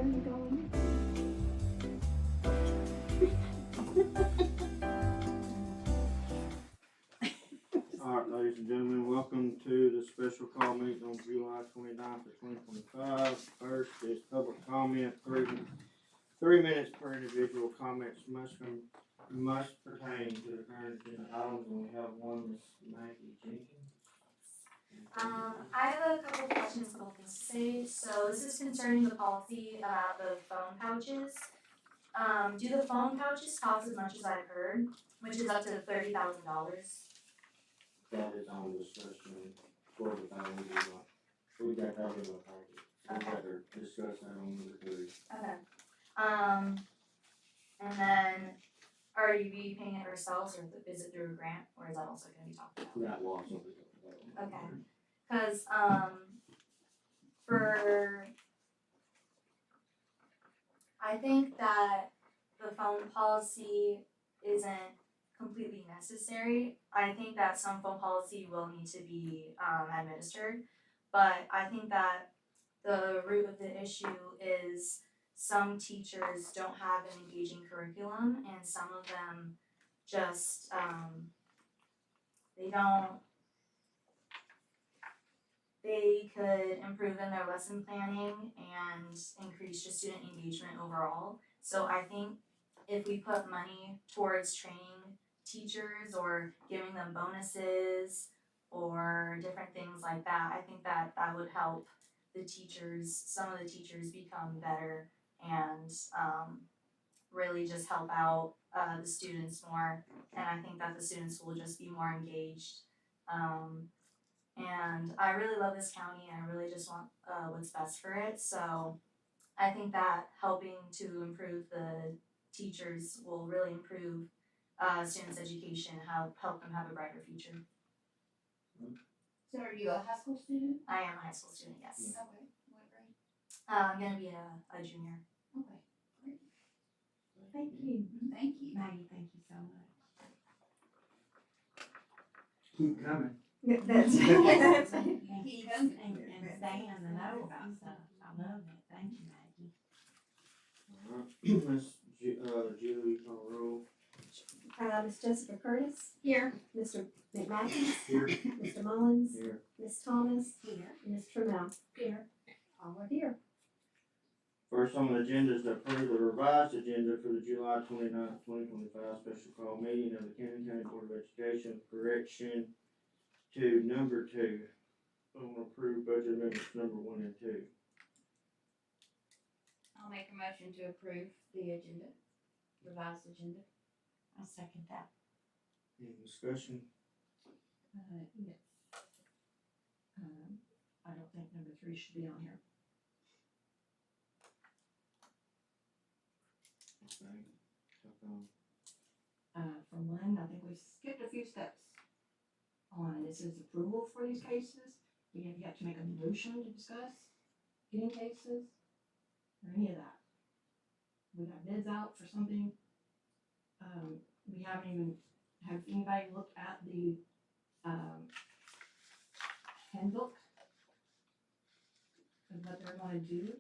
you going? Alright, ladies and gentlemen, welcome to the special call meeting on July 29th of 2025. First is public comment, 3 minutes per individual. Comments must pertain to the current agenda items, and we have one, Ms. Maggie Jenkins. I have a couple of questions, a couple things to say. So this is concerning the policy about the phone pouches. Do the phone pouches cost as much as I've heard, which is up to $30,000? That is on discussion for the time we got that in the packet. We got to discuss that on number 3. Okay. And then, are you be paying it yourselves, or is it through a grant, or is that also going to be talked about? That was something. Okay. Because I think that the phone policy isn't completely necessary. I think that some phone policy will need to be administered, but I think that the root of the issue is some teachers don't have an engaging curriculum, and some of them just they could improve in their lesson planning and increase just student engagement overall. So I think if we put money towards training teachers or giving them bonuses or different things like that, I think that would help the teachers, some of the teachers become better and really just help out the students more. And I think that the students will just be more engaged. And I really love this county, and I really just want what's best for it. So I think that helping to improve the teachers will really improve students' education, help them have a brighter future. So are you a high school student? I am a high school student, yes. Okay, what grade? I'm going to be a junior. Okay, great. Thank you. Thank you. Maggie, thank you so much. Keep coming. That's Keep and coming. staying in the know about stuff. I love it. Thank you, Maggie. Alright, Ms. Julie, call roll. Ms. Jessica Curtis, Here. Mr. McMathis, Here. Mr. Mullins, Here. Ms. Thomas, Here. and Ms. Trammell. Here. All are here. First on the agenda is to approve the revised agenda for the July 29th, 2025 special call meeting of the Cannon County Board of Education, correction to number 2. I'm gonna approve budget amendments number 1 and 2. I'll make a motion to approve the agenda, revised agenda. I'll second that. Any discussion? Yes. I don't think number 3 should be on here. Okay. For one, I think we skipped a few steps on this is approval for these cases. We have yet to make a motion to discuss getting cases or any of that. We got bids out for something. We haven't even, have anybody looked at the handbook of what they're gonna do,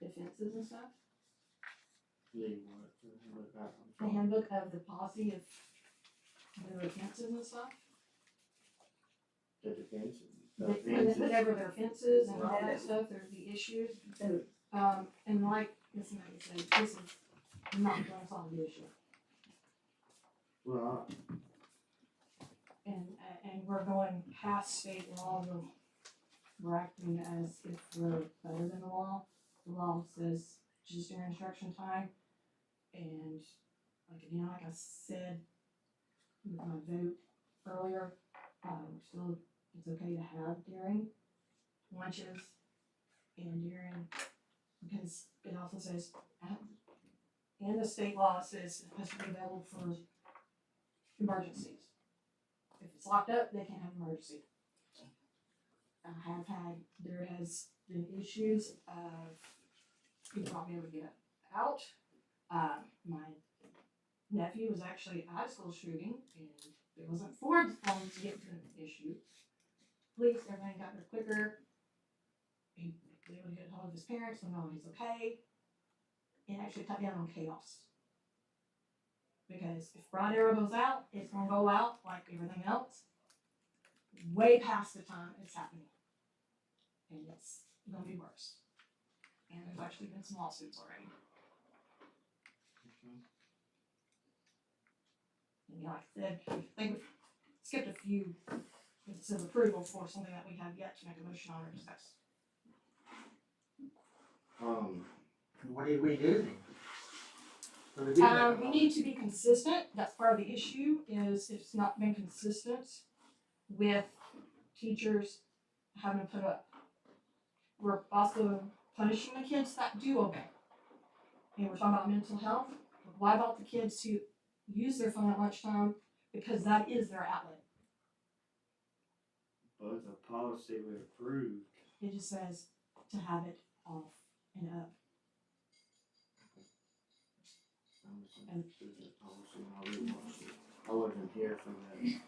the fences and stuff? Leave what? Look back. The handbook of the policy of the fences and stuff? The defense. Whatever their fences and all that stuff, there's the issues. And like Ms. Maggie said, this is not gonna solve the issue. Well, And we're going past state law, we're acting as if we're better than the law. The law says just during instruction time, and like again, like I said with my vote earlier, still it's okay to have during lunches and during, because it also says, and the state law says it has to be available for emergencies. If it's locked up, they can't have emergency. There has been issues of people not being able to get out. My nephew was actually at a school shooting, and it wasn't for the phone to get to an issue. Police, everything got there quicker. He was able to get a hold of his parents and know he's okay. and actually cut down on chaos. Because if bright arrow goes out, it's gonna go out like everything else, way past the time it's happening. And it's gonna be worse. And there's actually been some lawsuits already. And like I said, I think we've skipped a few bits of approval for something that we have yet to make a motion on or discuss. What did we do then? So we did make We a need to be consistent, that's part of the issue, is it's not been consistent with teachers having to put up. We're also punishing the kids that do obey. And we're talking about mental health, why about the kids who use their phone at lunchtime, because that is their outlet. But it's a policy we approved. It just says to have it off and up. I misunderstood that policy and I rewatched it. I wasn't here for that meeting.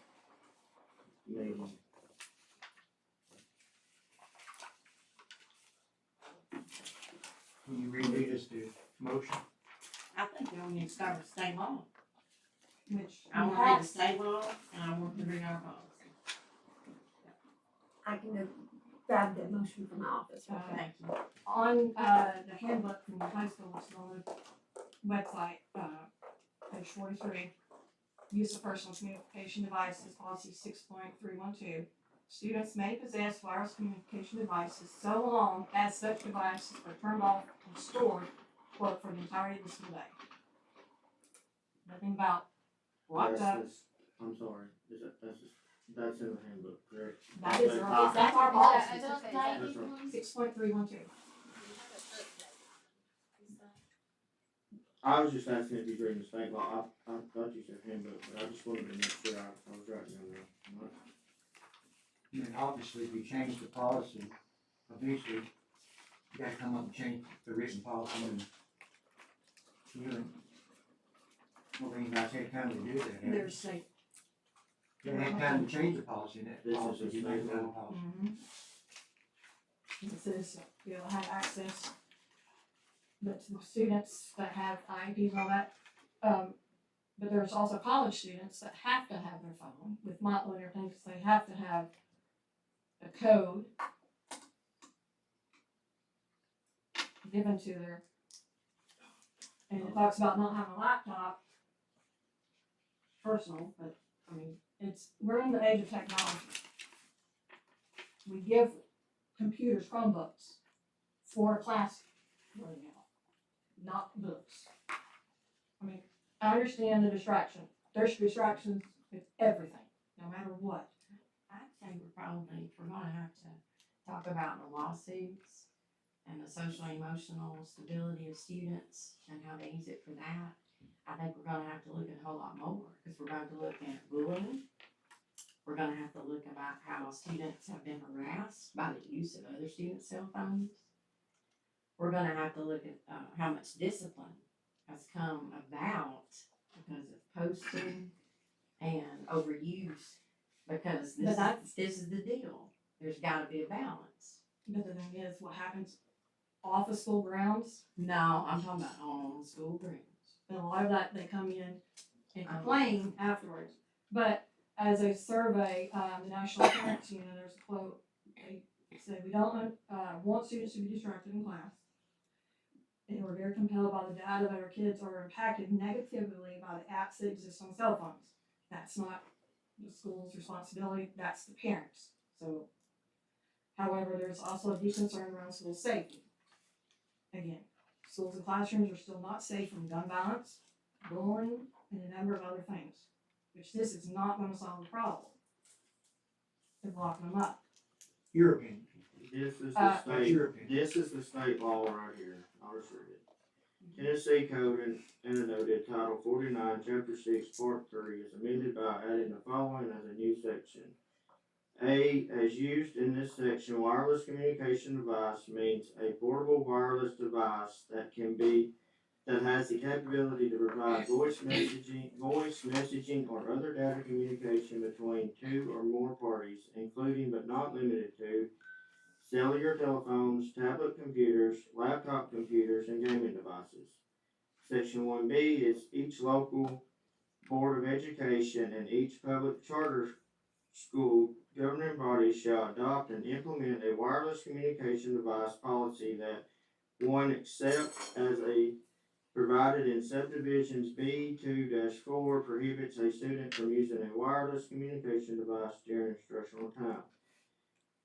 Can you read us the motion? I think we need to start with state law. Which I we want to read have, the state law and I want to read our policy. I can go grab the motion from my office real quick. Thank you. on, the handbook from the high school, which is on the website, page 43. Use of personal communication devices, policy 6.312. Students may possess wireless communication devices so long as such devices are turned off and stored, quote, for the entirety of the school day. Nothing about locked up. I'm sorry, that's in the handbook, correct? That is, That's that's our policy. That's right. 6.312. I was just asking if you're reading the state law, I thought you said handbook, but I just wanted to make sure I was writing down there. And obviously, if you change the policy, eventually, you gotta come up and change the written policy and you well, then you guys had time to do that. haven't you? There's state. You had time to change the policy, and that This is policy, a you made state the law. policy. It says you'll have access, but to the students that have IEPs and all that, but there's also college students that have to have their phone with Motley and everything, because they have to have a code given to their, and it talks about not having a laptop, personal, but, I mean, we're in the age of technology. We give computers, Chromebooks, for class right now, not books. I mean, I understand the distraction. There's distractions with everything, no matter what. I'd say if we're gonna have to talk about the lawsuits and the social and emotional stability of students and how they use it for that, I think we're gonna have to look at a whole lot more, because we're going to look at bullying. We're gonna have to look about how students have been harassed by the use of other students' cell phones. We're gonna have to look at, how much discipline has come about because of posting and overuse, because But that's- this is the deal. There's gotta be a balance. But the thing is, what happens off of school grounds, No, I'm talking about on school grounds. and a lot of that, they come in and complain afterwards. But as a survey, the National Parents Union, there's a quote, they say, we don't, want students to be distracted in class. And we're very compelled by the data that our kids are impacted negatively by the apps that exist on cell phones. That's not the school's responsibility, that's the parents. So, however, there's also a deep concern around school safety. Again, schools and classrooms are still not safe from gun violence, bullying, and a number of other things, which this is not gonna solve the problem of locking them up. Your opinion. This is the That's state, your opinion. this is the state law right here, I'll just read it. Tennessee Code annotated Title 49, Chapter 6, Part 3 is amended by adding the following as a new section. A, as used in this section, wireless communication device means a portable wireless device that has the capability to provide voice messaging or other data communication between two or more parties, including but not limited to cellular telephones, tablet computers, laptop computers, and gaming devices. Section 1B is each local Board of Education and each public charter school governing body shall adopt and implement a wireless communication device policy that one, except as a provided in subdivisions B2-4 prohibits a student from using a wireless communication device during instructional time.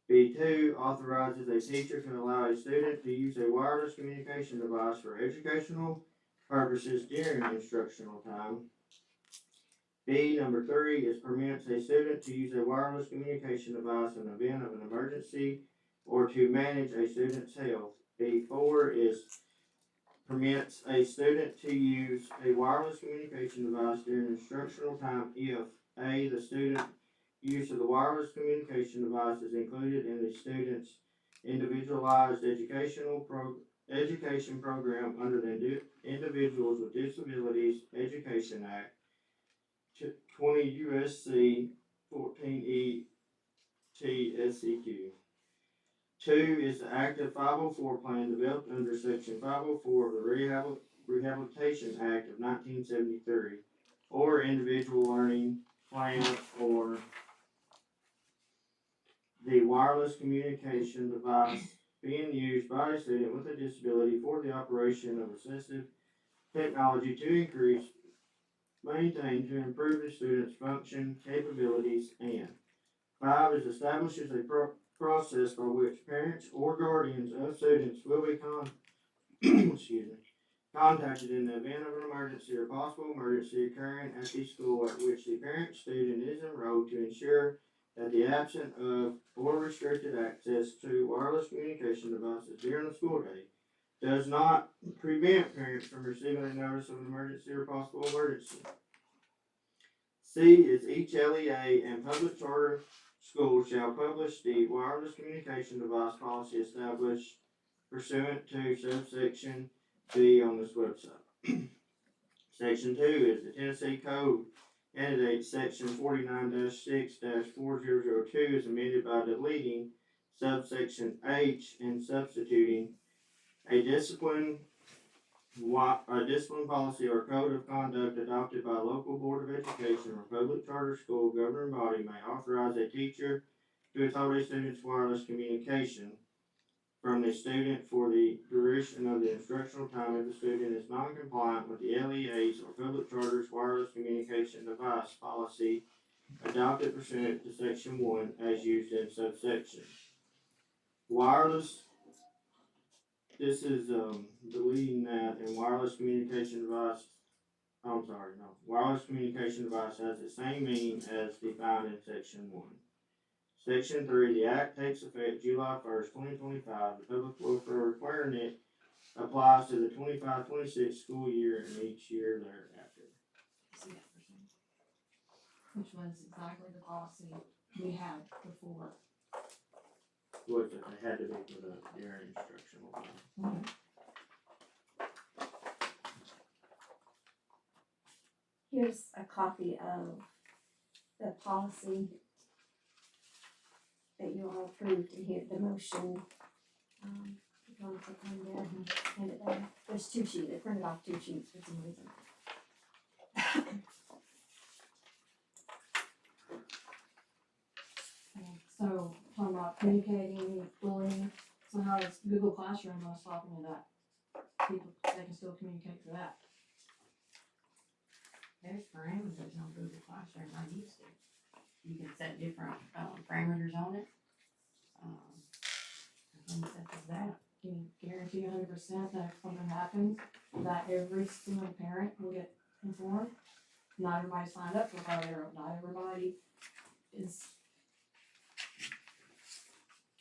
B2 authorizes a teacher to allow a student to use a wireless communication device for educational purposes during instructional time. B, number 3, is permits a student to use a wireless communication device in the event of an emergency or to manage a student's health. B4 is permits a student to use a wireless communication device during instructional time if A, the student use of the wireless communication device is included in the student's individualized education program under the Individuals with Disabilities Education Act, 20 USC 14E TSEQ. 2 is the active 504 plan developed under Section 504 of the Rehabilitation Act of 1973, or individual learning plan, or the wireless communication device being used by a student with a disability for the operation of assistive technology to increase, maintain, to improve the student's function, capabilities, and 5 is establishes a process by which parents or guardians of students will be contacted in the event of an emergency or possible emergency occurring at the school at which the parent student is enrolled to ensure that the absence of or restricted access to wireless communication devices during the school day does not prevent parents from receiving a notice of an emergency or possible emergency. C is each LEA and public charter school shall publish the wireless communication device policy established pursuant to subsection B on this website. Section 2 is the Tennessee Code Annotated Section 49-6-4002 is amended by deleting subsection H and substituting a discipline policy or code of conduct adopted by a local board of education or public charter school governing body may authorize a teacher to withhold a student's wireless communication from the student for the duration of the instructional time if the student is non-compliant with the LEA's or public charter's wireless communication device policy adopted pursuant to Section 1 as used in subsection. Wireless, this is deleting that, and wireless communication device, wireless communication device has the same meaning as defined in Section 1. Section 3, the Act takes effect July 1st, 2025. The public welfare requirement it applies to the 25-26 school year and each year thereafter. See that percent? Which was exactly the policy we had before. Was that they had to be for the during instructional time. Here's a copy of the policy that you all approved, and here, the motion. If you want to take one there and hand it down. There's 2 sheets, they printed off 2 sheets for some reason. So, talking about communicating, bullying, somehow it's Google Classroom, I was talking to that. People, they can still communicate through that. There's parameters on Google Classroom, I used to. You can set different, parameters on it. And such as that. Can you guarantee 100% that if something happens, that every single parent will get informed? Not everybody signed up for Fire, not everybody is,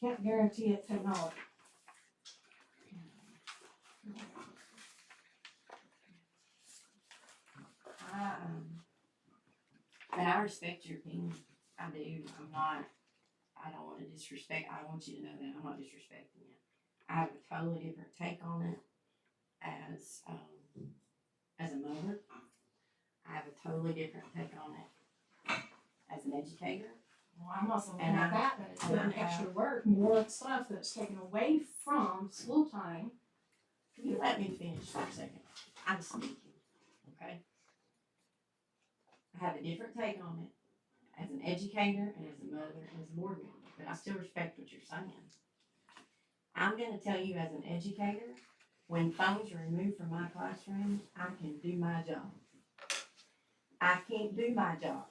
can't guarantee it technology. And I respect your opinion, I do, I don't wanna disrespect, I want you to know that, I'm not disrespecting it. I have a totally different take on it as a mother. I have a totally different take on it as an educator. Well, I'm also looking And at I- that, it's and I doing extra work, more stuff that's taken away from school time. Can you let me finish for a second? I'm speaking, okay? I have a different take on it as an educator and as a mother and as a board member, but I still respect what you're saying. I'm gonna tell you as an educator, when phones are removed from my classroom, I can do my job. I can't do my job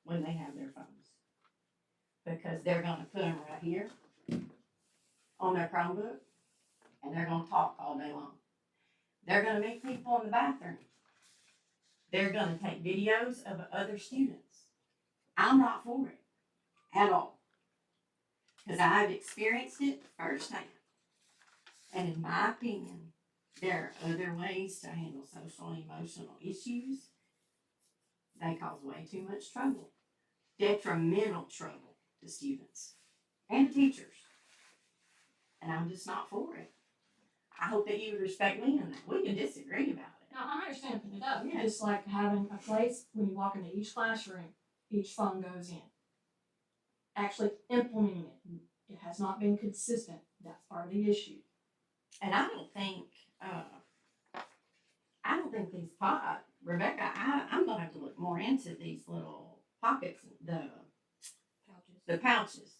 when they have their phones. Because they're gonna put them right here on their Chromebook, and they're gonna talk all day long. They're gonna meet people in the bathroom. They're gonna take videos of other students. I'm not for it at all. Because I've experienced it firsthand. And in my opinion, there are other ways to handle social and emotional issues. They cause way too much trouble. Detrimental trouble to students and to teachers. And I'm just not for it. I hope that you would respect me and that we can disagree about it. Now, I understand putting it up, Yeah. just like having a place when you walk into each classroom, each phone goes in. Actually implementing it, it has not been consistent, that's part of the issue. And I don't think these Rebecca, I'm gonna have to look more into these little pockets, the pouches.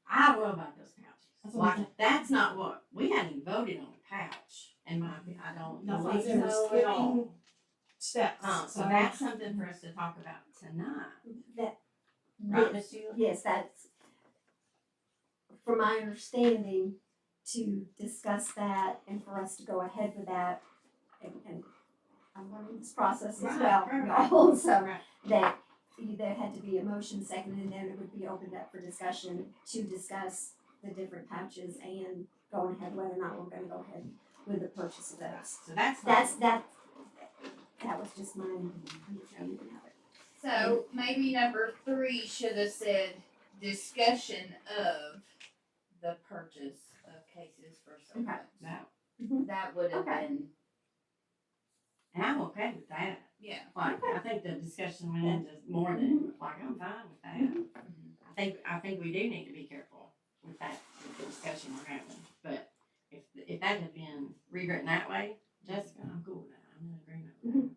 I don't know about those pouches. That's what I'm Like, that's not what, we hadn't even voted on a pouch, in my opinion, I don't That's why believe we're so at skipping all. steps. So that's something for us to talk about tonight, That, right, Ms. Sheila? yes, that's, from my understanding, to discuss that and for us to go ahead with that, and I'm learning this process as Right, well, right. y'all, so Right. that there had to be a motion second, and then it would be opened up for discussion to discuss the different pouches and going ahead whether or not we're gonna go ahead with the purchase of those. So that's. That was just my understanding of it. So maybe number 3 should have said discussion of the purchase of cases for someone. No, That would have Okay. been, and I'm okay with that. yeah. Like, I think the discussion went into more than, like, I'm fine with that. I think we do need to be careful with that, with the discussion we're having. But if that had been rewritten that way, Jessica, I'm cool with that. I'm in agreement with that.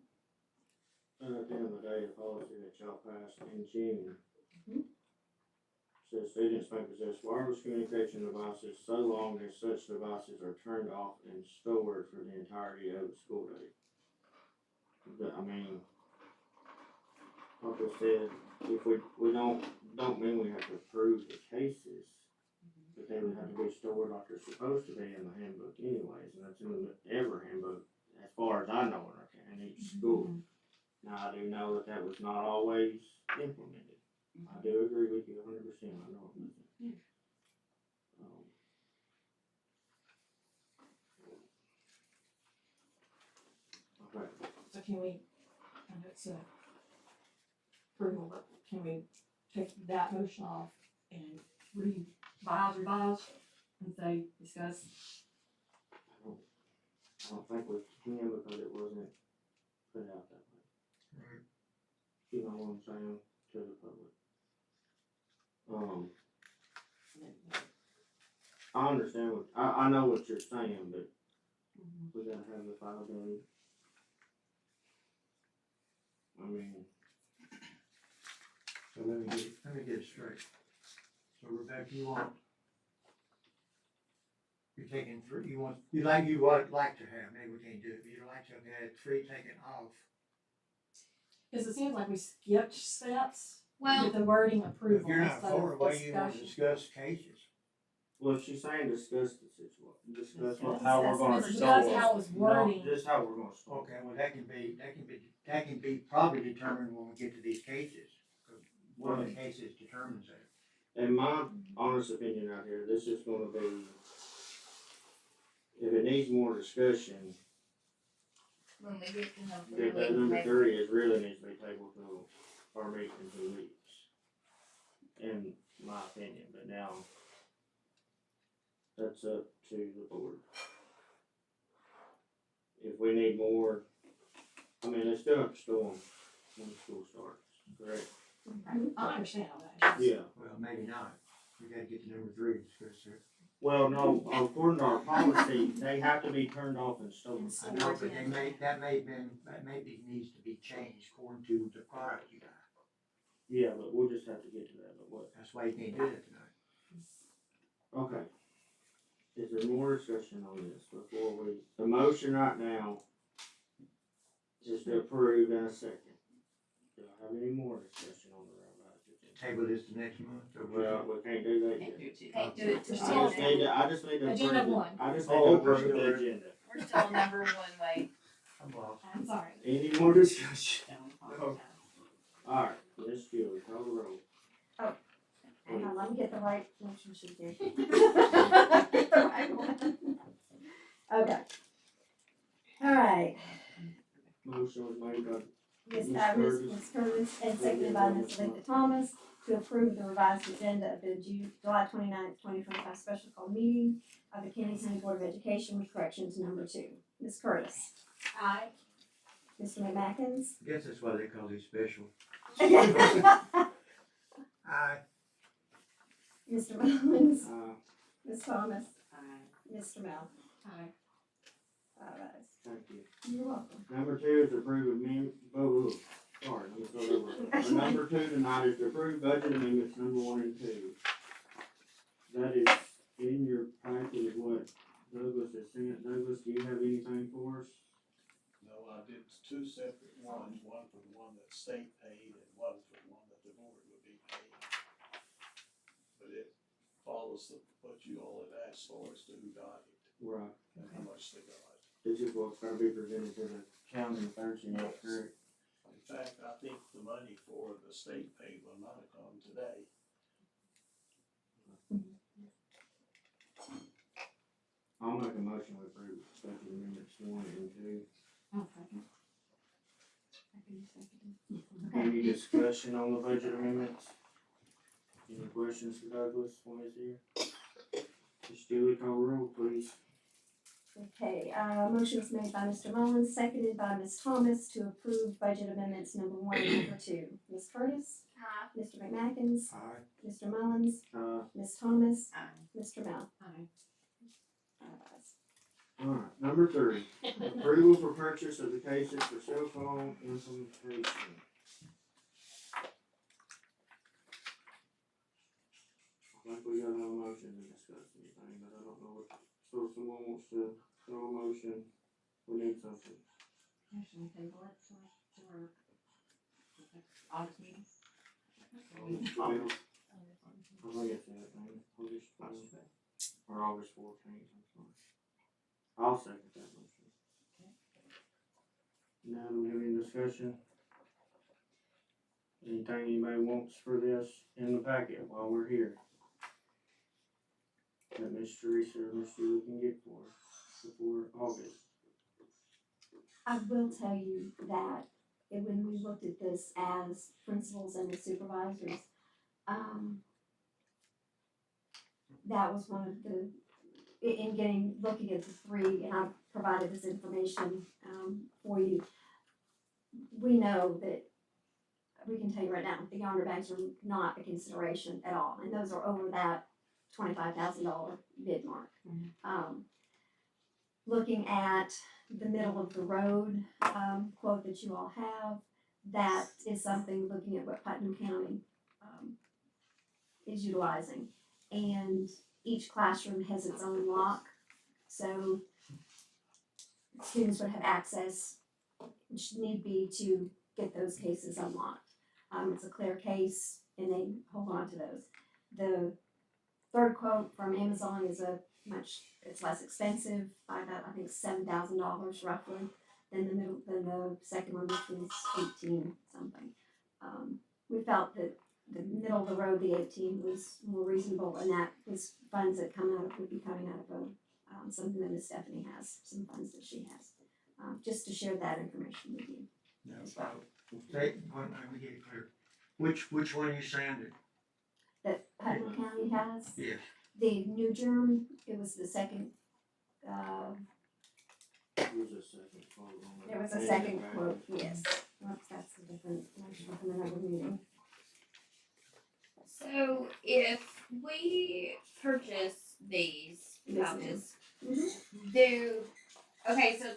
And at the end of the day, the policy that y'all passed in June says students may possess wireless communication devices so long as such devices are turned off and stored for the entirety of the school day. But, I mean, like I said, if we don't mean we have to approve the cases, but they would have to be stored like they're supposed to be in the handbook anyways, and that's in every handbook, as far as I know, in each school. Now, I do know that was not always implemented. I do agree with you 100%, I know it wasn't. Okay. So can we, and it's a approval, but can we take that motion off and revise, and say, discuss? I don't think we can because it wasn't put out that way. Right. You know what I'm saying, to the public. I understand I know what you're saying, but we gotta have the 5 days. I mean, So let me get it straight. So Rebecca, you're taking 3, you would like to have, maybe we can't do it, but you'd like to have had 3 taken off. Cause it seems like we skipped steps Well, with the wording If approval you're not instead for it, of why you want to discussion. discuss cases? well, she's saying discuss the situation, discuss Discuss- how we're gonna discuss store. how it's wording. No, just how we're gonna store. Okay, well, that can be probably determined when we get to these cases. 'Cause one of the cases determines that. In my honest opinion out here, this is gonna be, if it needs more discussion, when we get to number that 3, number 3 is really needs to be tabled till our meeting in 2 weeks. In my opinion, but now, that's up to the board. If we need more, I mean, it's still up to storm when school starts, correct? I understand all that. It's just- Yeah. Well, maybe not. We gotta get to number 3 and discuss it. Well, no, according to our policy, they have to be turned off and stolen. I know, but that maybe needs to be changed according to the product you got. Yeah, but we'll just have to get to that, but what? That's why you can't do that tonight. Okay. Is there more discussion on this before the motion right now is to approve in a second. Do I have any more discussion on the revised agenda? Table this the next month, or Well, we can't do that yet. Can't do it I just tomorrow. need to Agenda approve it. one. I just need Oh, to we're approve still the there. agenda. We're still number one, Wade. I'm lost. I'm sorry. Any more discussion? Alright, Ms. Julie, call the roll. Hang on, let me get the right motion sheet here. Get the right one. Okay. Alright, Motion was made by Ms. Ms. Ms. Curtis and seconded by Ms. Linda Thomas to approve the revised agenda of the July 29th, 2025 special call meeting of the Kansas County Board of Education with corrections number 2. Ms. Curtis. Aye. Mr. McMackins. I guess that's why they call it special. Aye. Mr. Mullins. uh, Ms. Thomas. Aye. Mr. Mel. Aye. All right. thank you. You're welcome. Number 2 is to approve sorry, let me start over. Number 2 tonight is to approve budget amendments number 1 and 2. That is in your packet is what Douglas has sent. Douglas, do you have anything for us? No, I did two separate ones, one for the one that state paid and one for the one that the board would be paying. But it follows what you all had asked for as to who got it Right. and how much they got. This is what's gonna be presented to the county Thursday night, correct? In fact, I think the money for the state paid will not have come today. I'll make a motion to approve budget amendments 1 and 2. I'll second. Any discussion on the budget amendments? Any questions for Douglas while he's here? Ms. Julie, call roll, please. Okay, motion was made by Mr. Mullins, seconded by Ms. Thomas to approve budget amendments number 1 and number 2. Ms. Curtis. Aye. Mr. McMackins. Aye. Mr. Mullins. Uh, Ms. Thomas. Aye. Mr. Mel. Aye. alright, number 3, approval for purchase of the cases for cell phone implementation. I think we gotta have a motion to discuss anything, but I don't know what, so if someone wants to throw a motion, we need something. Should we table it to August meeting? I think it's that thing, August 12th, or August 14th, I'm sorry. I'll second that motion. Now, do we have any discussion? Anything anybody wants for this in the packet while we're here? That Ms. Teresa or Ms. Julie can get for us before August. I will tell you that when we looked at this as principals and the supervisors, that was one of the, looking at the 3, and I've provided this information, for you. We know that, we can tell you right now, the yonder bags are not a consideration at all, and those are over that $25,000 bid mark. Looking at the middle of the road, quote that you all have, that is something, looking at what Putnam County, is utilizing. And each classroom has its own lock, so students would have access, which need be to get those cases unlocked. It's a clear case, and they hold on to those. The third quote from Amazon is it's less expensive by about, I think, $7,000 roughly than the second one, which was 18 something. We felt that the middle of the road, the 18 was more reasonable, and that was funds that would be coming out of something that Miss Stephanie has, some funds that she has. Just to share that information with you. No problem. Let me get it clear. Which one you saying That Putnam County has. that? Yes. The New Germ, it was the second, There was a second quote on it. there was a second quote, yes. Oops, that's a different, motion from another meeting. So if we purchase these Yes, ma'am. pouches. Mhm. Okay, so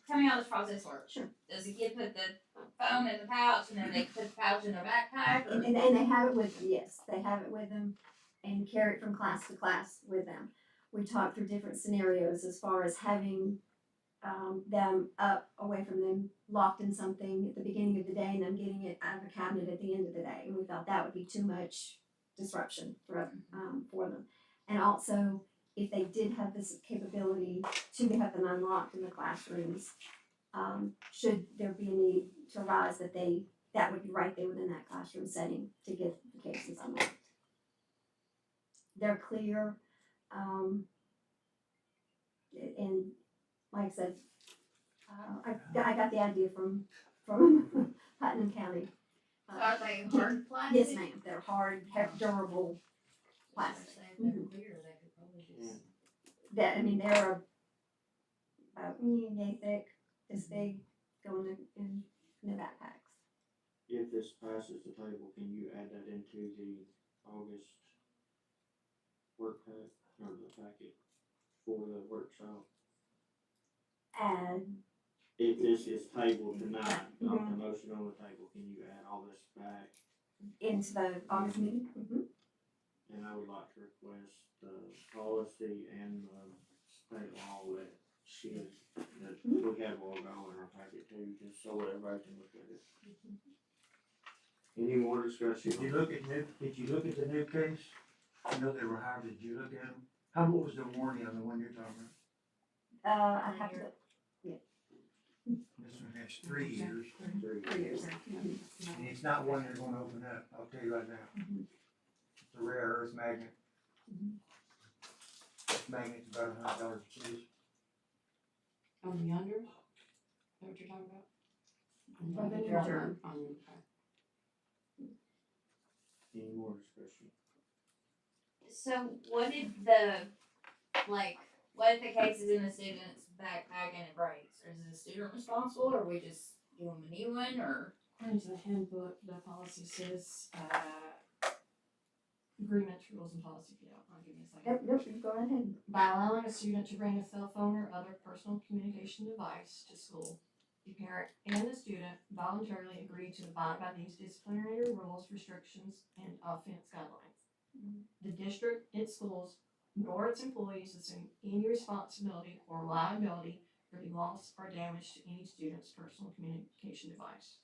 tell me how this process works. Sure. Does the kid put the phone in the pouch and then they put the pouch in their backpack? Or? And they have it with them, yes, they have it with them and carry it from class to class with them. We talk through different scenarios as far as having them up away from them, locked in something at the beginning of the day and them getting it out of a cabinet at the end of the day. And we felt that would be too much disruption for them. And also, if they did have this capability to have them unlocked in the classrooms, should there be a need to arise that would be right there within that classroom setting to get the cases unlocked. They're clear, and like I said, I got the idea from Putnam County. So are they hard plastic? Yes, ma'am, they're hard, durable plastic. If they're clear, they could probably just. They're about yay thick, this big, going in the backpacks. If this passes the table, can you add that into the August work pack, or the packet for the workshop? And If this is tabled tonight, Mhm. on the motion on the table, can you add all this back? into the August meeting. And I would like to request the policy and the state law that we have all go in our packet too, just so everybody can look at it. Any more discussion? Did you look at the new case? I know they were hired, did you look at them? What was the warranty on the one you're talking about? I have to look. This one has 3 years, 3 years. and it's not one they're gonna open up, I'll tell you right now. Mhm. It's a rare earth magnet. This magnet's about $100 a piece. On the under? Is that what you're talking about? On the On under. okay. Any more discussion? So what if the case is in the student's backpack and it breaks? Or is the student responsible, or we just give them a new one, or? According to the handbook, the policy says, agreement, rules and policy, I'll give you a second. Nope, you go ahead. By allowing a student to bring a cell phone or other personal communication device to school, the parent and the student voluntarily agree to abide by these disciplinary rules, restrictions, and offense guidelines. The district, its schools, nor its employees assume any responsibility or liability for the loss or damage to any student's personal communication device.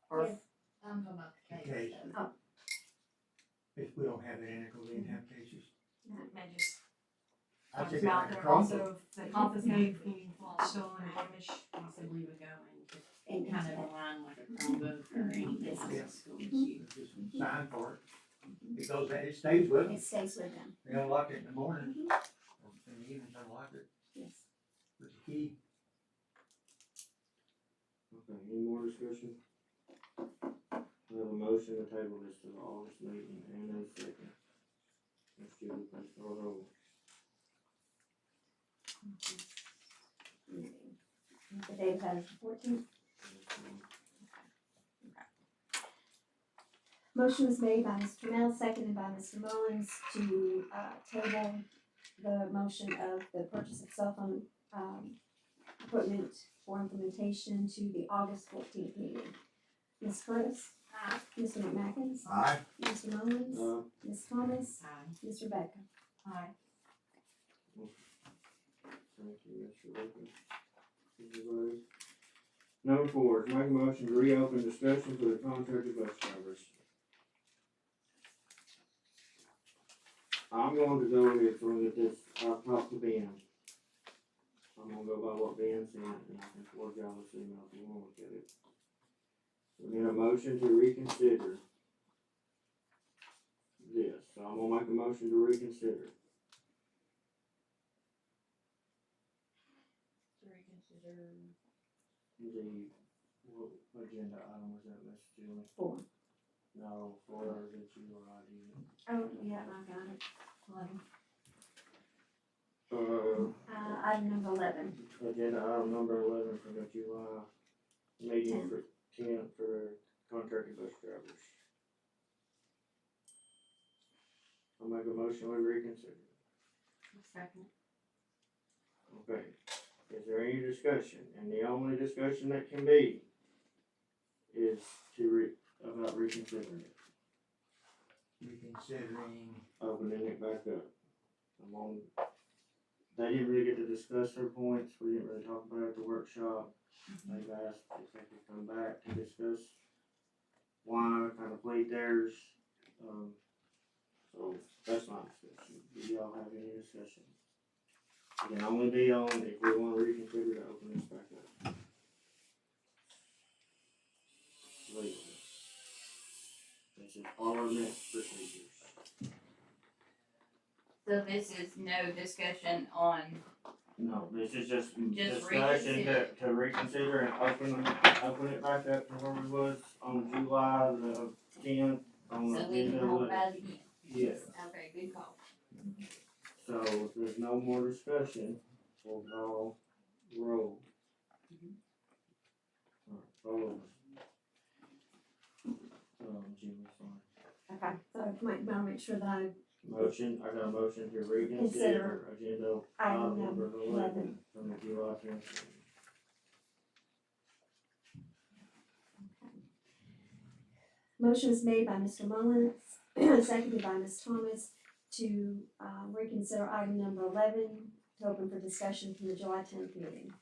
Or Yes. I'm talking about the Okay. case. though. If we don't have it in it, we didn't have cases. may just I'd talks say about like a there Chromebook. also, if they confiscate any lost, stolen, or damaged, possibly would go and And Kind of align like a Chromebook or anything Yeah. that's school issue. Just sign for it. It stays with them. it stays with them. They unlock it in the morning, Mhm. or in the evening, unlock it Yes. with the key. Okay, any more discussion? We have a motion to table this to the August meeting and a second. Ms. Julie, please call the roll. The date of that is the 14th. Motion was made by Mr. Mel, seconded by Mr. Mullins to table the motion of the purchase of cell phone equipment for implementation to the August 14th meeting. Ms. Curtis? Aye. Mr. McMackins? Aye. Mr. Mullins? Ms. Thomas? Aye. Ms. Rebecca? Aye. Thank you, Mr. Wilkins. Everybody. Number 4 is make a motion to reopen discussion for the contracted bus drivers. I'm going to go ahead with this, I've talked to Ben. I'm gonna go by what Ben said, and I can forward y'all this email if you wanna look at it. We need a motion to reconsider this, so I'm gonna make a motion to reconsider. To reconsider. What agenda item was that, Miss Julie? 4. No, 4 that you were ID. Oh, yeah, I got it. 11. Item number 11. Agenda item number 11 for the July meeting for 10 for contracted bus drivers. I'll make a motion we reconsider. Second. Okay, is there any discussion? And the only discussion that can be is about reconsidering it, Reconsidering, opening it back up. They didn't really get to discuss their points, we didn't really talk about it at the workshop. They've asked if they could come back to discuss why, kind of played theirs. So that's my discussion. Do y'all have any discussion? It can only be on if we wanna reconsider to open this back up. Legally. This is parliament procedures. So this is no discussion on, No, this is just Just discussion to reconsider and open it back up to where we was on July the 10th on so the we can agenda. hold that again. Yes. Okay, good call. So if there's no more discussion, we'll call roll. Alright, roll. Jimmy, sorry. Okay, so I might make sure that I I got a motion to reconsider agenda item item number number 11 from the July 10th. meeting. Motion is made by Mr. Mullins, seconded by Ms. Thomas, to reconsider item number 11, to open for discussion from the July 10th meeting.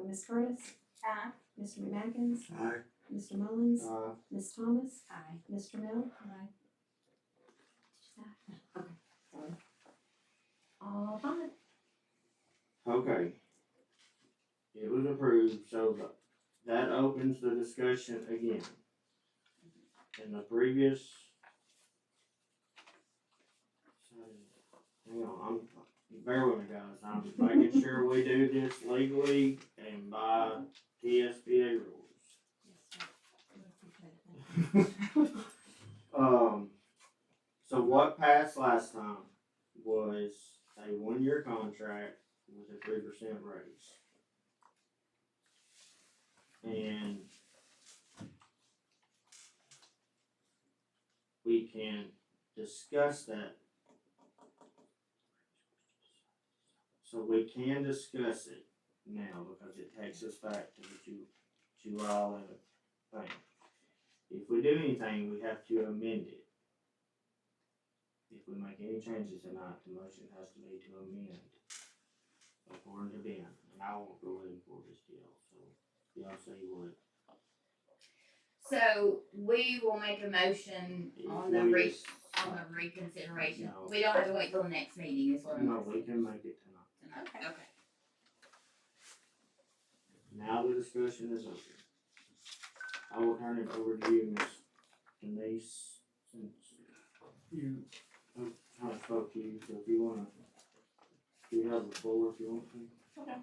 Ms. Curtis? Aye. Mr. McMackins? aye, Mr. Mullins? Ms. Thomas? Aye. Mr. Mill? Aye. Okay, sorry. All five. Okay. It was approved, so that opens the discussion again. In the previous. Hang on, bear with me guys, I'm making sure we do this legally and by TSBA rules. So what passed last time was a 1-year contract with a 3% raise. And we can discuss that. So we can discuss it now because it takes us back to the July 11th thing. If we do anything, we have to amend it. If we make any changes tonight, the motion has to be to amend according to Ben, and I won't go in for this deal, so y'all say what. So we will make a motion on the reconsideration. No. We don't have to wait till the next meeting is what I'm No, we can make it tonight. Okay. Now the discussion is over. I will turn it over to you, Miss Denise, since you kind of spoke to you, so if you wanna, you have the floor if you want to. Okay.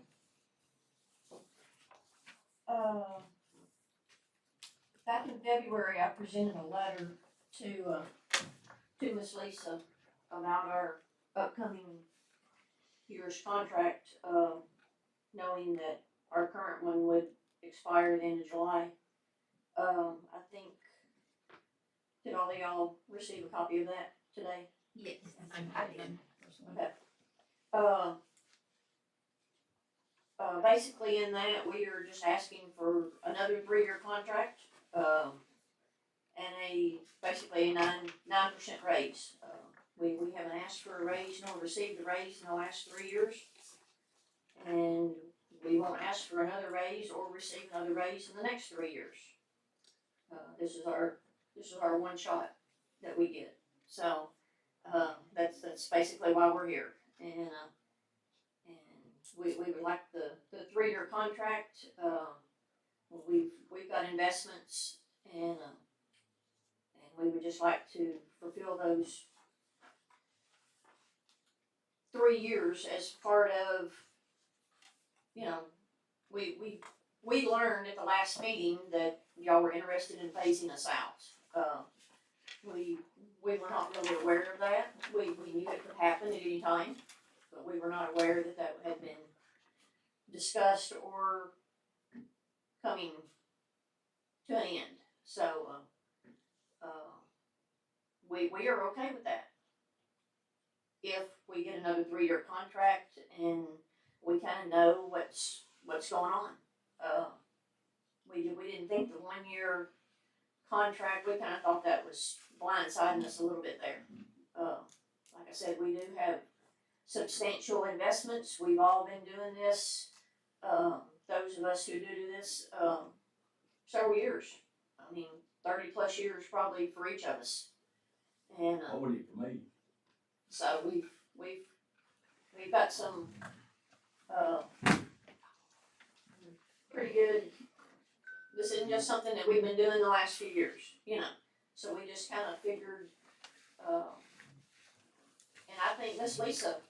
Back in February, I presented a letter to Miss Lisa about our upcoming year's contract, knowing that our current one would expire at the end of July. I think, did all of y'all receive a copy of that today? Yes. I did. Okay. Basically in that, we are just asking for another 3-year contract, and basically a 9% raise. We haven't asked for a raise, nor received a raise in the last 3 years. And we won't ask for another raise or receive another raise in the next 3 years. This is our one shot that we get. So, that's basically why we're here. And we would like the 3-year contract. We've got investments, and we would just like to fulfill those 3 years as part of, we learned at the last meeting that y'all were interested in phasing us out. We were not really aware of that. We knew it could happen at any time, but we were not aware that that had been discussed or coming to an end. So, we are okay with that. If we get another 3-year contract and we kinda know what's going on. We didn't think the 1-year contract, we kinda thought that was blindsiding us a little bit there. Like I said, we do have substantial investments, we've all been doing this, those of us who do this, several years. I mean, 30+ years probably for each of us. And, 40 for me. so we've got some, pretty good, this isn't just something that we've been doing the last few years, you know, so we just kinda figured, and I think Miss Lisa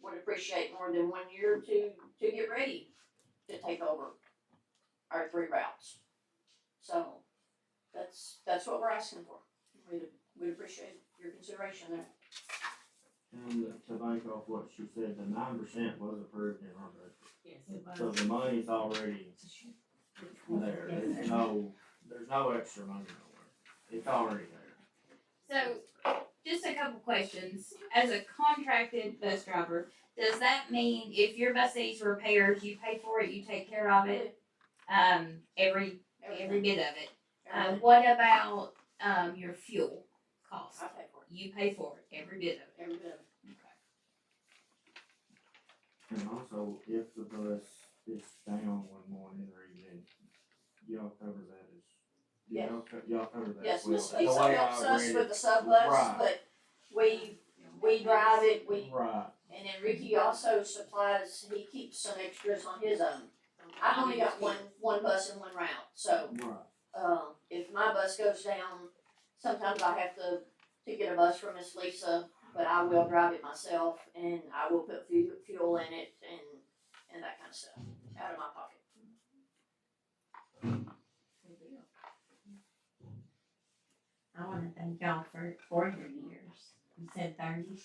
would appreciate more than 1 year to get ready to take over our 3 routes. So, that's what we're asking for. We'd appreciate your consideration there. And to bank off what she said, the 9% was approved in our budget. Yes, it was. So the money's already there, there's no extra money nowhere, it's already there. So, just a couple questions. As a contracted bus driver, does that mean if your bus needs repairs, you pay for it, you take care of it? Every bit of it. Everything. What about, your fuel cost? I pay for it, You pay for it, every bit of it. every bit of it. And also, if the bus is down one morning or evening, y'all cover that as, Yes. y'all cover that Yes, as well. Miss That's the Lisa way helps I us read with it. the sub bus, Right. but we drive it, Right, and then Ricky also supplies, he keeps some extras on his own. I've only got one bus and one route, so, right. if my bus goes down, sometimes I have to get a bus from Miss Lisa, but I will drive it myself, and I will put fuel in it and that kind of stuff, out of my pocket. I wanna thank y'all for your years. You said 30,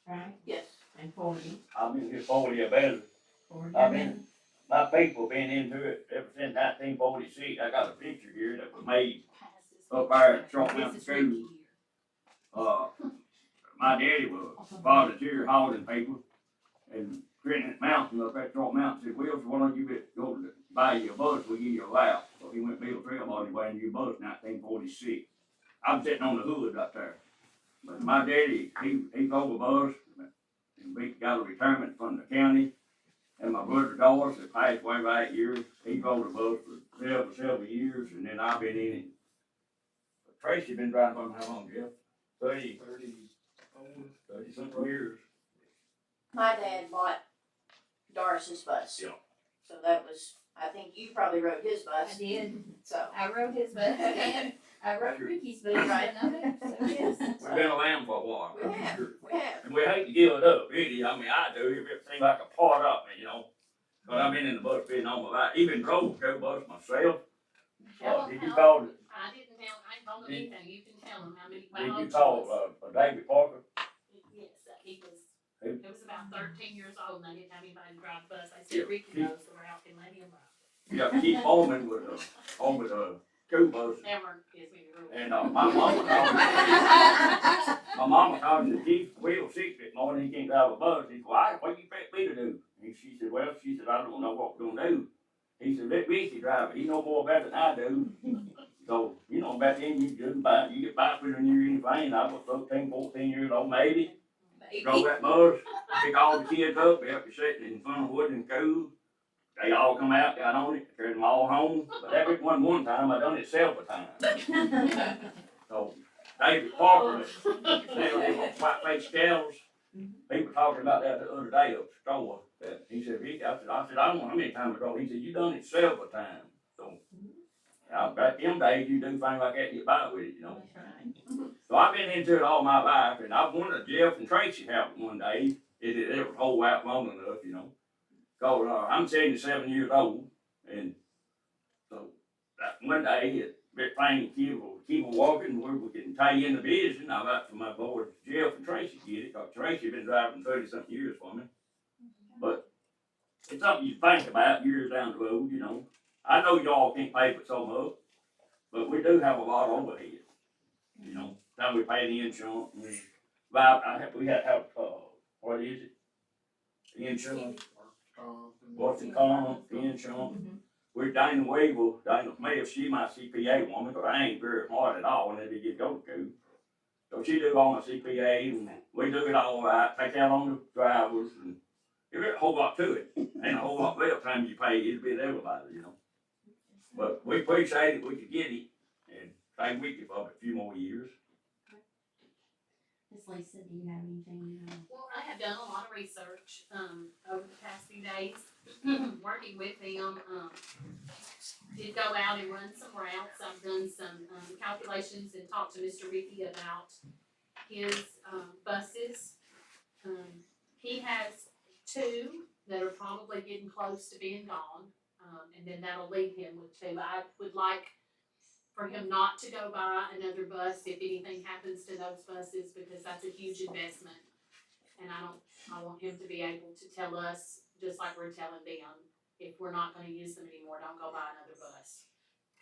right? Yes. And 40. I've been here 40 or better. 40 I've been, my people been into it ever since 1946. I got a picture here that was made up there at Trump Mountain School. My daddy was volunteer hauling people, and Granite Mountain up at Trump Mountain said, "Will, why don't you go to buy you a bus, we'll give you a allowance." So he went to Bill Trail on his way and you a bus in 1946. I'm sitting on the hood right there. But my daddy, he drove a bus, and we got a retirement from the county. And my brother Doris, that passed away by 8 years, he drove the bus for several years, and then I've been in it. But Tracy been driving for how long, Jeff? 30 something years. My dad bought Doris's bus. Yeah. So that was, I think you probably rode his I bus, did. so. I rode his bus and I rode Ricky's bus right on it, so yes. We've been around for a while, We that's for have. sure. We have. And we hate to give it up, really. I mean, I do. It seems like a part of me, you know. But I've been in the bus business all my life. Even drove a go bus myself. Did you call? I didn't tell, I ain't told him anything, you can tell him how many Did you miles. call David Parker? Yes, he was, Who? it was about 13 years old and I didn't have anybody to drive the bus, I Yeah, said Ricky he- knows the route and let him drive. Yeah, Keith Bowman was on with a school bus. Never gives me the rule. And my mama called him the chief wheel sick that morning. He can't drive a bus. He said, "Why? What you expect me to do?" And she said, "Well," she said, "I don't know what we're gonna do." He said, "Let Ricky drive it. He know more about it than I do." So, you know, back then you get by with when you're anything. I was 13, 14 years old, maybe. Drove that bus, pick all the kids up, we have to sit in front of wood and school. They all come out, got on it, carried them all home. But that wasn't one time, I done it several times. So, David Parker, they were white face scales. He was talking about that the other day at the store. That he said, "Rick," I said, "I don't know how many times I drove." He said, "You done it several times." So, back them days, you do things like that, get by with it, you know. So I've been into it all my life, and I wanted Jeff and Tracy help one day. It was hold out long enough, you know. Cause I'm 77 years old, and so that one day it been playing keep walking where we can tie you in the business. And I've got for my boys Jeff and Tracy get it, cause Tracy been driving 30-something years for me. But it's something you think about years down the road, you know. I know y'all can't pay for so much. but we do have a lot of overhead. You know, now we pay the insurance, and we had to have, what is it? The insurance, what's it called, the insurance? We're Dana Weaver, Dana Smith, she my CPA woman, but I ain't very smart at all when they get go to school. So she do all my CPA, and we do it all right, take out on the drivers, and there's a whole lot to it. Ain't a whole lot less time you pay, it'll be everybody, you know. But we appreciate it, we could get it, and stay with you for a few more years. Miss Lisa, do you have anything? Well, I have done a lot of research, over the past few days, working with them, did go out and run some routes, I've done some, calculations and talked to Mr. Ricky about his, buses. He has two that are probably getting close to being gone, and then that'll leave him with two. I would like for him not to go buy another bus if anything happens to those buses, because that's a huge investment. And I want him to be able to tell us, just like we're telling them, if we're not gonna use them anymore, don't go buy another bus.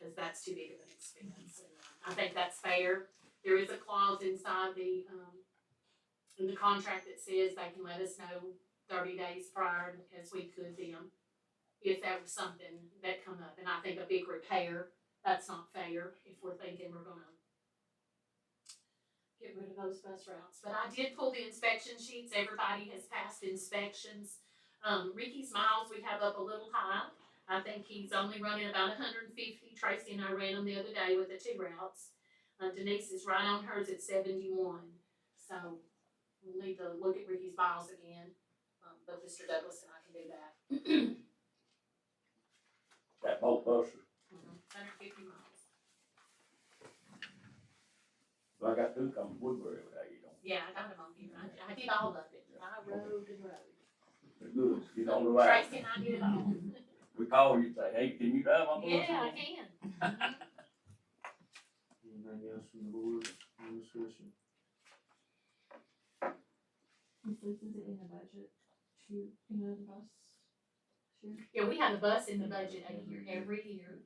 Cause that's too big of an expense, and I think that's fair. There is a clause inside in the contract that says they can let us know 30 days prior, as we could them, if that was something that come up. And I think a big repair, that's not fair if we're thinking we're gonna get rid of those bus routes. But I did pull the inspection sheets, everybody has passed inspections. Ricky's miles we have up a little high. I think he's only running about 150. Tracy and I ran them the other day with the two routes. Denise is right on hers at 71. So we'll need to look at Ricky's miles again. But Mr. Douglas and I can do that. That both buses. 150 miles. I got two coming to Woodbury every day, you know. Yeah, I got him on here. I did all of it. I rode and rode. They're good, you know the way. Tracy and I did it all. We call you and say, hey, can you drive my bus? Yeah, I can. Anything else from the board, any discussion? Miss Lisa, is it in the budget to, the bus? Sure. Yeah, we have a bus in the budget every year.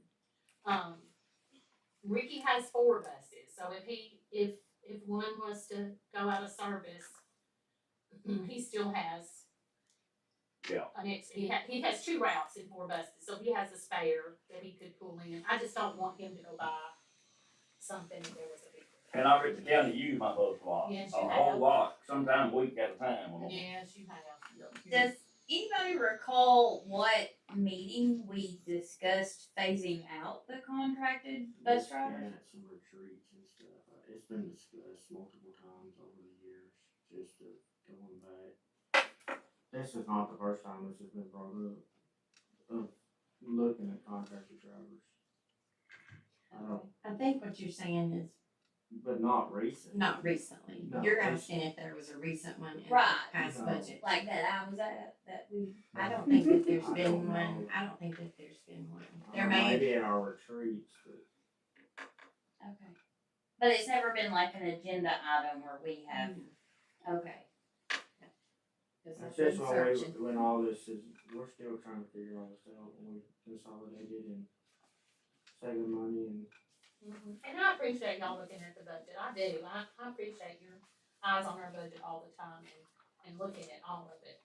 Ricky has 4 buses, so if one was to go out of service, he still has. Yeah. He has 2 routes and 4 buses, so he has a spare that he could pull in. I just don't want him to go buy something if there was a big. And I read the county use my bus a lot, Yes, a you whole have. lot, sometimes a week at a time. Yes, you have. Does anybody recall what meeting we discussed phasing out the contracted bus drivers? Yeah, some retreats and stuff, it's been discussed multiple times over the years, just going back. This is not the first time this has been brought up, of looking at contracted drivers. I think what you're saying is But not recent. not recently. No, You're recent. asking if there was a recent one in the Right. past No. budget. Like that I was at, that we. I don't think that there's I been don't know. one. I don't think that there's been one. There may. Maybe in our retreats, but. Okay. But it's never been like an agenda item where we have, okay. It's just when all this is, we're still trying to figure all this out, when we consolidated and saving money and. And I appreciate y'all looking at the budget. I do. I appreciate your eyes on our budget all the time and looking at all of it.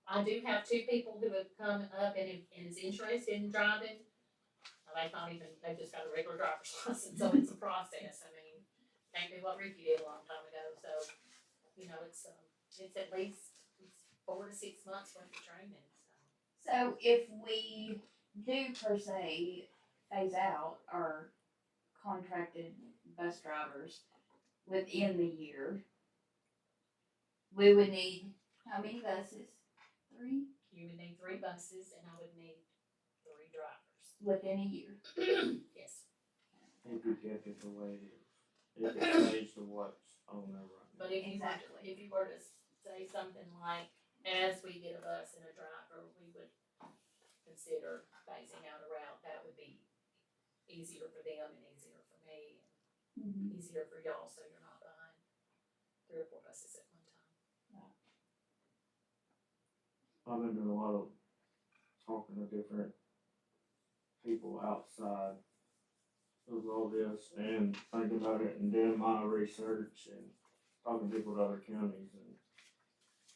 I do have 2 people who have come up and is interested in driving. They've just got a regular driver's license, so it's a process. I mean, can't do what Ricky did a long time ago, so, it's at least 4 to 6 months worth of training, so. So if we do per se phase out our contracted bus drivers within the year, we would need how many buses? 3 You would need 3 buses and I would need 3 drivers. within a year. Yes. If we kept it the way it is, if it changed to what's on there right now. But if you were to say something like, as we get a bus and a driver, we would consider phasing out a route, that would be easier for them and easier for me and easier for y'all, so you're not behind 3 or 4 buses at one time. I've been doing a lot of talking to different people outside of all this and thinking about it and doing my research and talking to people in other counties, and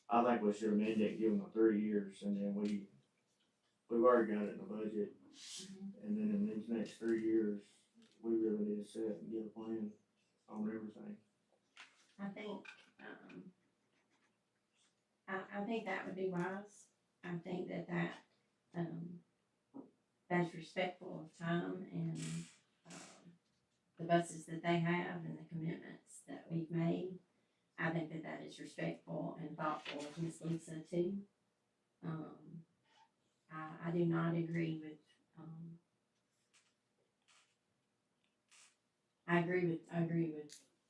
I think we should amend it, give them 3 years, and then we've already got it in the budget. And then in these next 3 years, we really need to sit and get a plan on everything. I think, I think that would be wise. I think that's respectful of time and, the buses that they have and the commitments that we've made. I think that is respectful and thoughtful of Miss Lisa too. I do not agree with, I agree with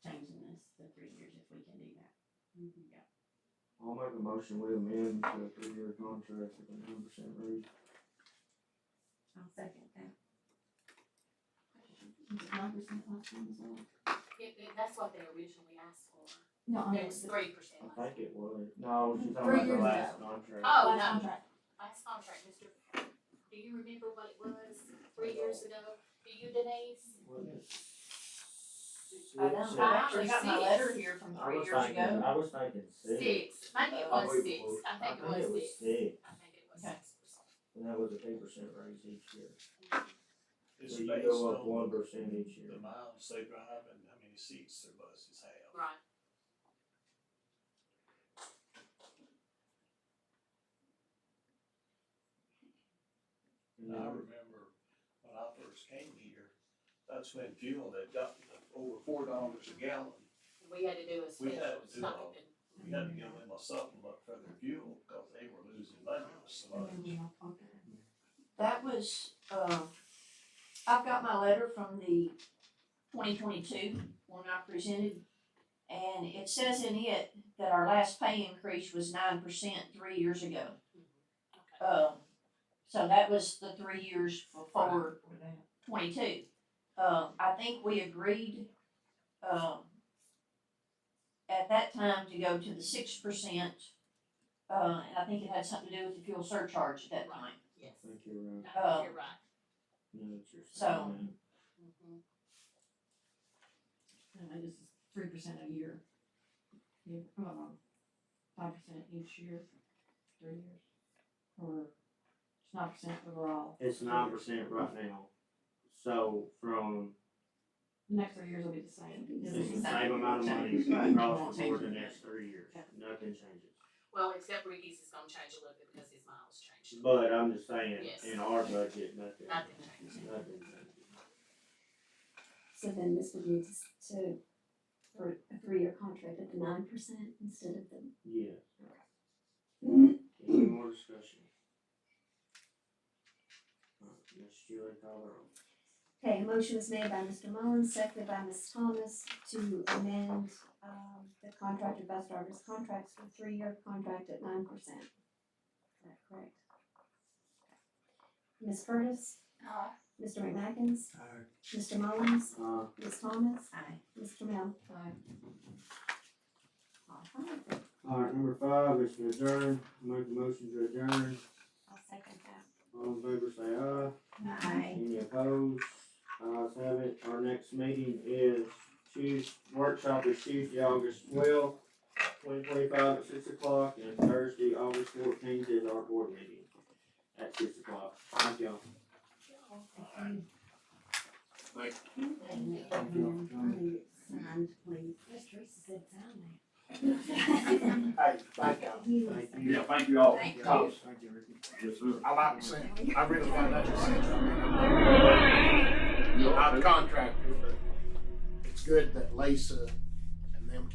changing this to 3 years if we can do that. Yeah. I'll make a motion, we amend to a 3-year contract with a 9% raise. I'll second that. Was it 9% last time as well? That's what they originally asked for. No, It was 3%. I think it was. No, she's talking 3 about the years last ago. contract. Oh, Last no, contract. last contract, Mr. Do you remember what it was 3 years ago? Do you, Denise? Was it I don't, six? I actually got my Six. letter here from I 3 was years thinking, ago. I was thinking 6. 6, maybe it I was believe 6, I think it was 6. 6. I think it was Okay. 6%. And that was a 2% raise each year. It's So you based go up on 1% each year. the miles they drive and how many seats their buses have. Right. And And I then- remember when I first came here, that's when fuel had got over $4 a gallon. We had to do a We had special to do a- stipend. We had to give them a supplement for their fuel because they were losing money so much. That was, I've got my letter from the 2022 when I presented, and it says in it that our last pay increase was 9% 3 years ago. Okay. So that was the 3 years before For that. 22. I think we agreed, at that time to go to the 6%. And I think it had something to do with the fuel surcharge at that time. Yes. I think you're right. No, you're right. No, it's your So- saying Mhm. And this is 3% a year. Yeah, 5% each year, 3 years. Or it's 9% overall. that. It's 9% right now. So from, The next 3 years will be the same. it's the same amount of money across the board the next 3 years. Nothing changes. Well, except Ricky's is gonna change a little bit because his miles changed. But I'm just saying, Yes. in our budget, nothing. Nothing changes. Nothing changes. So then this would need to, for a 3-year contract at the 9% instead of the. Yes. Any more discussion? Ms. Julie, call the roll. Okay, a motion was made by Mr. Mullins, seconded by Ms. Thomas to amend, the contracted bus drivers' contracts for a 3-year contract at 9%. Is that correct? Ms. Curtis? Mr. McMackins? Mr. Mullins? Ms. Thomas? Aye. Mr. Mel? Aye. Alright, number 5 is to adjourn. Make a motion to adjourn. I'll second that. All in favor say aye. Aye. Any opposed? Ayes have it. Our next meeting is workshop is Tuesday, August 12th, 2025 at 6 o'clock, and Thursday, August 14th is our board meeting at 6 o'clock. Thank y'all. Signed, please. Yes, Teresa said sign Hey, thank y'all. Thank you. Yeah, thank you all. Thank you. Thank you, Ricky. Yes, sir. I like to say, I really like that to say, I'm not a contractor, but it's good that Lisa and them can